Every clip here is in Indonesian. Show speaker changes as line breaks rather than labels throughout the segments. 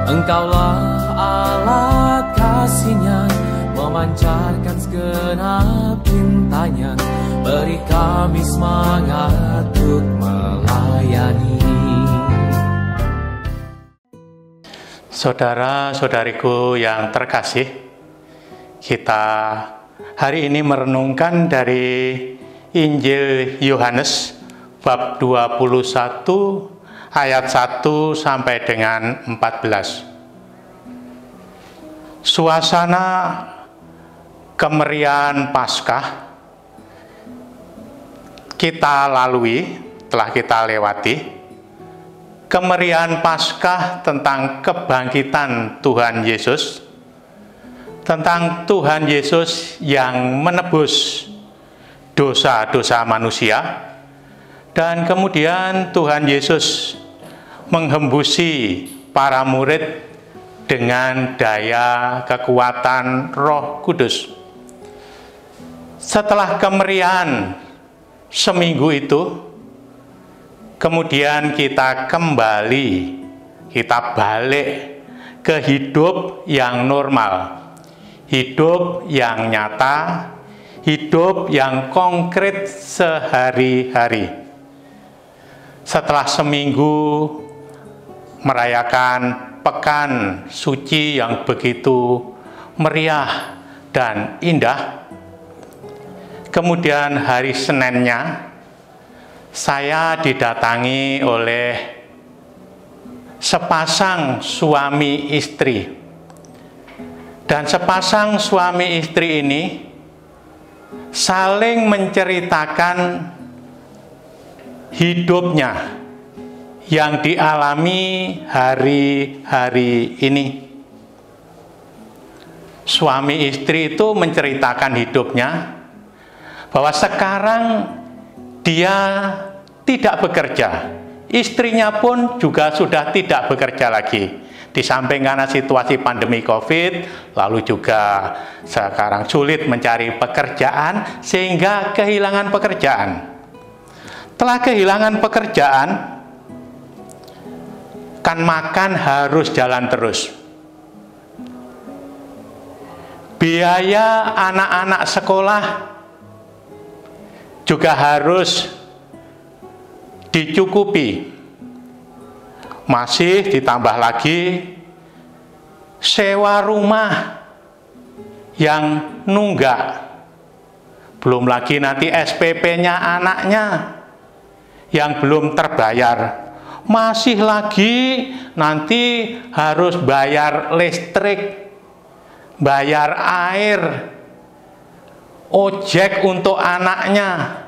Engkaulah alat kasih-Nya, memancarkan segenap cintanya, beri kami semangat untuk melayani.
Saudara-saudariku yang terkasih, kita hari ini merenungkan dari Injil Yohanes bab 21 ayat 1 sampai dengan 14. Suasana kemeriahan Paskah kita lalui, telah kita lewati. Kemeriahan Paskah tentang kebangkitan Tuhan Yesus, tentang Tuhan Yesus yang menebus dosa-dosa manusia, dan kemudian Tuhan Yesus menghembusi para murid dengan daya kekuatan Roh Kudus. Setelah kemeriahan seminggu itu, kemudian kita kembali, kita balik ke hidup yang normal, hidup yang nyata, hidup yang konkret sehari-hari. Setelah seminggu merayakan pekan suci yang begitu meriah dan indah, kemudian hari Seninnya saya didatangi oleh sepasang suami istri. Dan sepasang suami istri ini saling menceritakan hidupnya yang dialami hari-hari ini. Suami istri itu menceritakan hidupnya, bahwa sekarang dia tidak bekerja, istrinya pun juga sudah tidak bekerja lagi. Di samping karena situasi pandemi COVID, lalu juga sekarang sulit mencari pekerjaan, sehingga kehilangan pekerjaan. Telah kehilangan pekerjaan, kan makan harus jalan terus. Biaya anak-anak sekolah juga harus dicukupi. Masih ditambah lagi sewa rumah yang nunggak. Belum lagi nanti SPP-nya anaknya yang belum terbayar. Masih lagi nanti harus bayar listrik, bayar air, ojek untuk anaknya.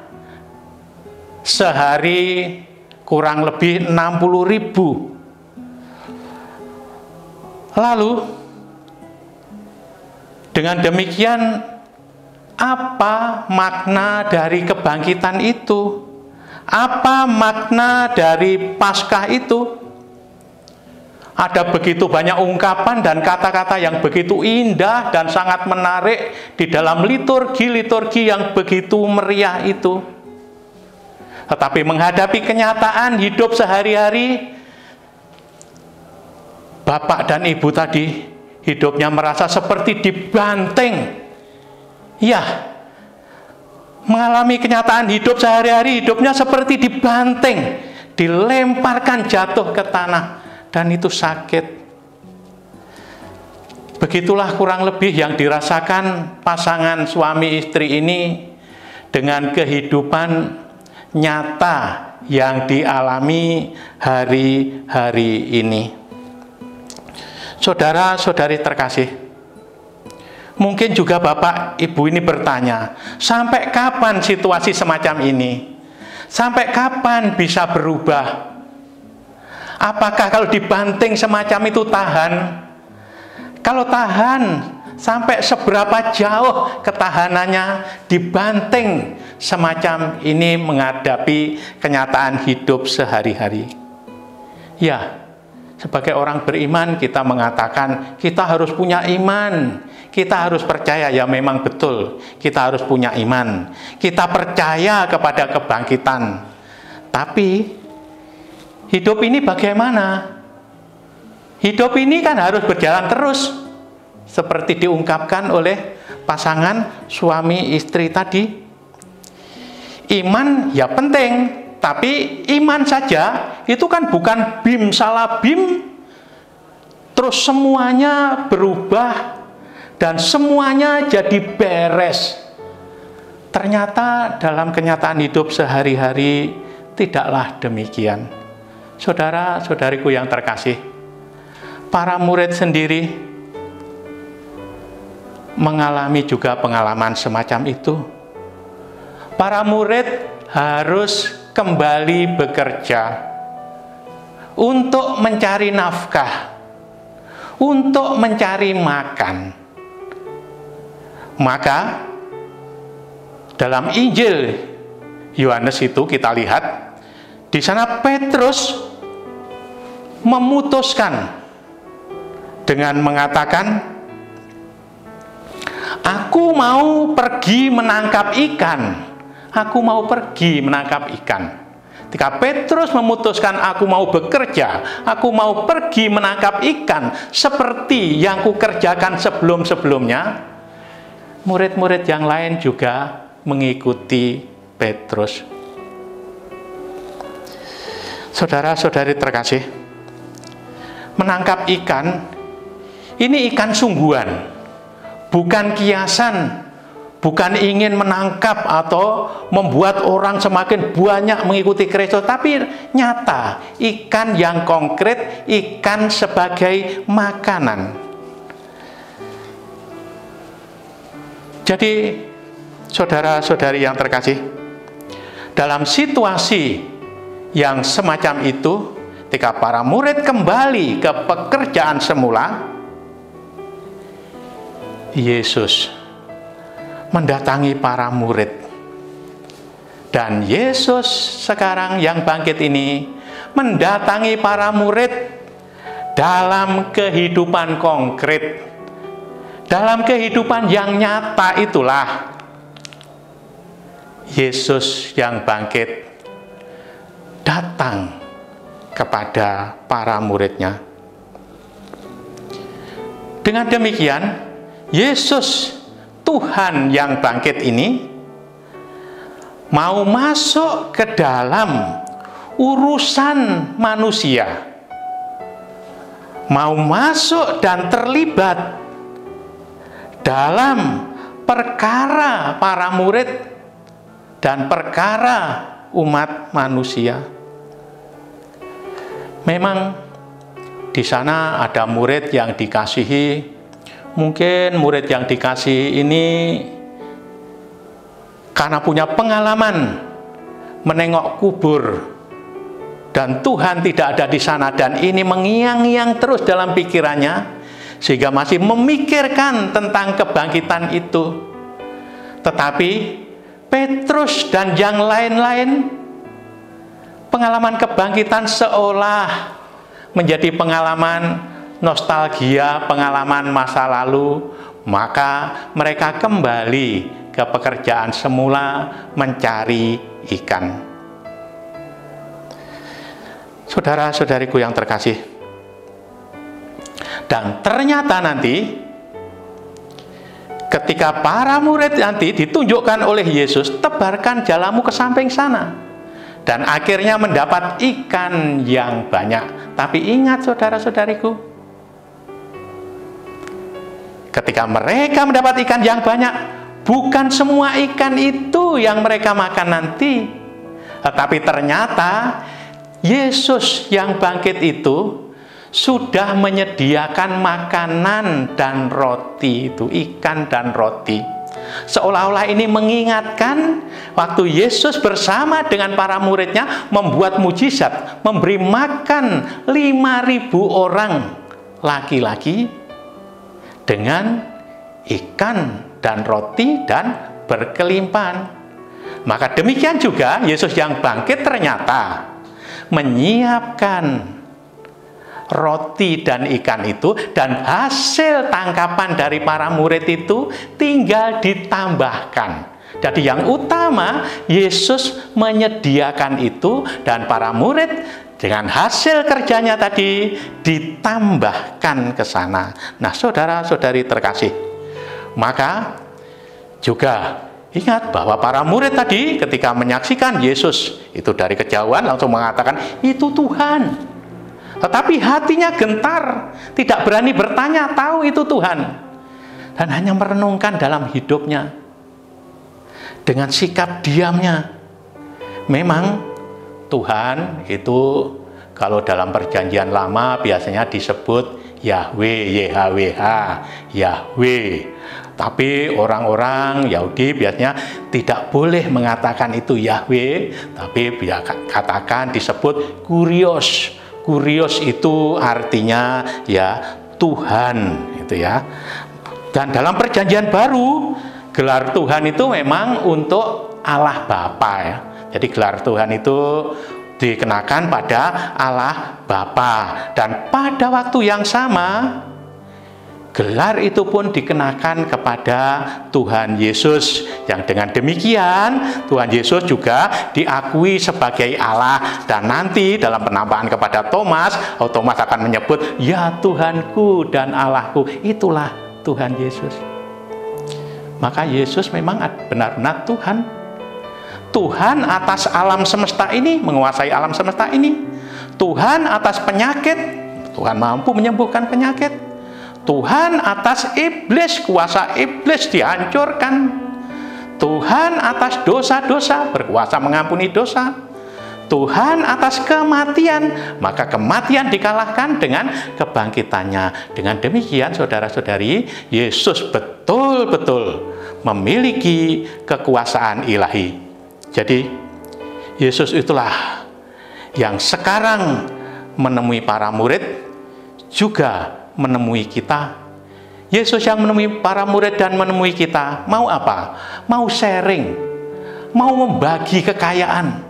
Sehari kurang lebih 60.000. Lalu dengan demikian, apa makna dari kebangkitan itu? Apa makna dari Paskah itu? Ada begitu banyak ungkapan dan kata-kata yang begitu indah dan sangat menarik di dalam liturgi-liturgi yang begitu meriah itu. Tetapi menghadapi kenyataan hidup sehari-hari, bapak dan ibu tadi hidupnya merasa seperti dibanting. Ya, mengalami kenyataan hidup sehari-hari, hidupnya seperti dibanting, dilemparkan jatuh ke tanah, dan itu sakit. Begitulah kurang lebih yang dirasakan pasangan suami istri ini dengan kehidupan nyata yang dialami hari-hari ini. Saudara-saudari terkasih, mungkin juga bapak ibu ini bertanya, sampai kapan situasi semacam ini? Sampai kapan bisa berubah? Apakah kalau dibanting semacam itu tahan? Kalau tahan, sampai seberapa jauh ketahanannya dibanting semacam ini menghadapi kenyataan hidup sehari-hari? Ya, sebagai orang beriman kita mengatakan kita harus punya iman, kita harus percaya. Ya memang betul, kita harus punya iman, kita percaya kepada kebangkitan. Tapi hidup ini bagaimana? Hidup ini kan harus berjalan terus, seperti diungkapkan oleh pasangan suami istri tadi. Iman ya penting, tapi iman saja itu kan bukan bim salah bim, terus semuanya berubah dan semuanya jadi beres. Ternyata dalam kenyataan hidup sehari-hari tidaklah demikian. Saudara-saudariku yang terkasih, para murid sendiri mengalami juga pengalaman semacam itu. Para murid harus kembali bekerja untuk mencari nafkah, untuk mencari makan. Maka dalam Injil Yohanes itu kita lihat di sana Petrus memutuskan dengan mengatakan, aku mau pergi menangkap ikan. Aku mau pergi menangkap ikan. Ketika Petrus memutuskan aku mau bekerja, aku mau pergi menangkap ikan seperti yang kukerjakan sebelum-sebelumnya, murid-murid yang lain juga mengikuti Petrus. Saudara-saudari terkasih, menangkap ikan ini ikan sungguhan, bukan kiasan. Bukan ingin menangkap atau membuat orang semakin banyak mengikuti Kristus, tapi nyata, ikan yang konkret, ikan sebagai makanan. Jadi, saudara-saudari yang terkasih, dalam situasi yang semacam itu, ketika para murid kembali ke pekerjaan semula, Yesus mendatangi para murid. Dan Yesus sekarang yang bangkit ini mendatangi para murid dalam kehidupan konkret. Dalam kehidupan yang nyata itulah Yesus yang bangkit datang kepada para muridnya. Dengan demikian, Yesus Tuhan yang bangkit ini mau masuk ke dalam urusan manusia, mau masuk dan terlibat dalam perkara para murid dan perkara umat manusia. Memang di sana ada murid yang dikasihi. Mungkin murid yang dikasih ini karena punya pengalaman menengok kubur dan Tuhan tidak ada di sana, dan ini mengiang-iang terus dalam pikirannya sehingga masih memikirkan tentang kebangkitan itu. Tetapi Petrus dan yang lain-lain, pengalaman kebangkitan seolah menjadi pengalaman nostalgia, pengalaman masa lalu, maka mereka kembali ke pekerjaan semula mencari ikan. Saudara-saudariku yang terkasih, dan ternyata nanti ketika para murid nanti ditunjukkan oleh Yesus, tebarkan jalamu ke samping sana, dan akhirnya mendapat ikan yang banyak. Tapi ingat saudara-saudariku, ketika mereka mendapat ikan yang banyak, bukan semua ikan itu yang mereka makan nanti. Tetapi ternyata Yesus yang bangkit itu sudah menyediakan makanan dan roti itu, ikan dan roti. Seolah-olah ini mengingatkan waktu Yesus bersama dengan para muridnya membuat mujizat, memberi makan 5.000 orang laki-laki dengan ikan dan roti dan berkelimpahan. Maka demikian juga Yesus yang bangkit ternyata menyiapkan roti dan ikan itu, dan hasil tangkapan dari para murid itu tinggal ditambahkan. Jadi yang utama Yesus menyediakan itu, dan para murid dengan hasil kerjanya tadi ditambahkan ke sana. Nah, saudara-saudari terkasih, maka juga ingat bahwa para murid tadi ketika menyaksikan Yesus itu dari kejauhan langsung mengatakan, itu Tuhan. Tetapi hatinya gentar, tidak berani bertanya, tahu itu Tuhan. Dan hanya merenungkan dalam hidupnya. Dengan sikap diamnya. Memang Tuhan itu kalau dalam perjanjian lama biasanya disebut Yahweh, YHWH, Yahweh. Tapi orang-orang Yahudi biasanya tidak boleh mengatakan itu Yahweh, tapi katakan disebut Kurios. Kurios itu artinya ya Tuhan, itu ya. Dan dalam perjanjian baru, gelar Tuhan itu memang untuk Allah Bapa ya. Jadi gelar Tuhan itu dikenakan pada Allah Bapa. Dan pada waktu yang sama, gelar itu pun dikenakan kepada Tuhan Yesus. Yang dengan demikian, Tuhan Yesus juga diakui sebagai Allah. Dan nanti dalam penampakan kepada Thomas akan menyebut, ya Tuhanku dan Allahku. Itulah Tuhan Yesus. Maka Yesus memang benar-benar Tuhan. Tuhan atas alam semesta ini, menguasai alam semesta ini. Tuhan atas penyakit, Tuhan mampu menyembuhkan penyakit. Tuhan atas iblis, kuasa iblis dihancurkan. Tuhan atas dosa-dosa, berkuasa mengampuni dosa. Tuhan atas kematian, maka kematian dikalahkan dengan kebangkitannya. Dengan demikian, saudara-saudari, Yesus betul-betul memiliki kekuasaan ilahi. Jadi, Yesus itulah yang sekarang menemui para murid, juga menemui kita. Yesus yang menemui para murid dan menemui kita, mau apa? Mau sharing, mau membagi kekayaan,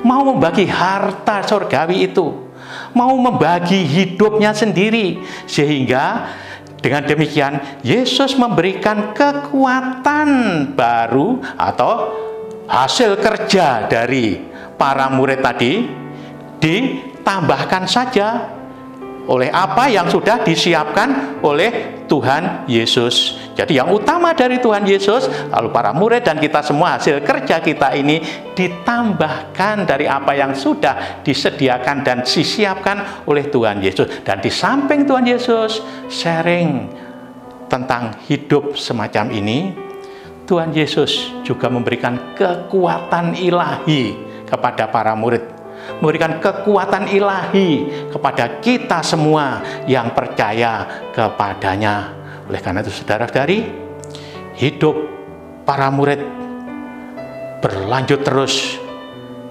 mau membagi harta surgawi itu, mau membagi hidupnya sendiri, sehingga dengan demikian Yesus memberikan kekuatan baru atau hasil kerja dari para murid tadi ditambahkan saja oleh apa yang sudah disiapkan oleh Tuhan Yesus. Jadi yang utama dari Tuhan Yesus, lalu para murid dan kita semua, hasil kerja kita ini ditambahkan dari apa yang sudah disediakan dan disiapkan oleh Tuhan Yesus. Dan di samping Tuhan Yesus sharing tentang hidup semacam ini, Tuhan Yesus juga memberikan kekuatan ilahi kepada para murid, memberikan kekuatan ilahi kepada kita semua yang percaya kepadanya. Oleh karena itu, saudara-saudari, hidup para murid berlanjut terus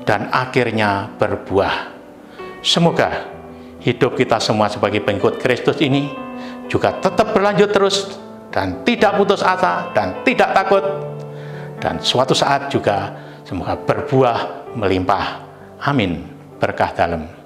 dan akhirnya berbuah. Semoga hidup kita semua sebagai pengikut Kristus ini juga tetap berlanjut terus dan tidak putus asa dan tidak takut, dan suatu saat juga semoga berbuah melimpah. Amin. Berkah dalam.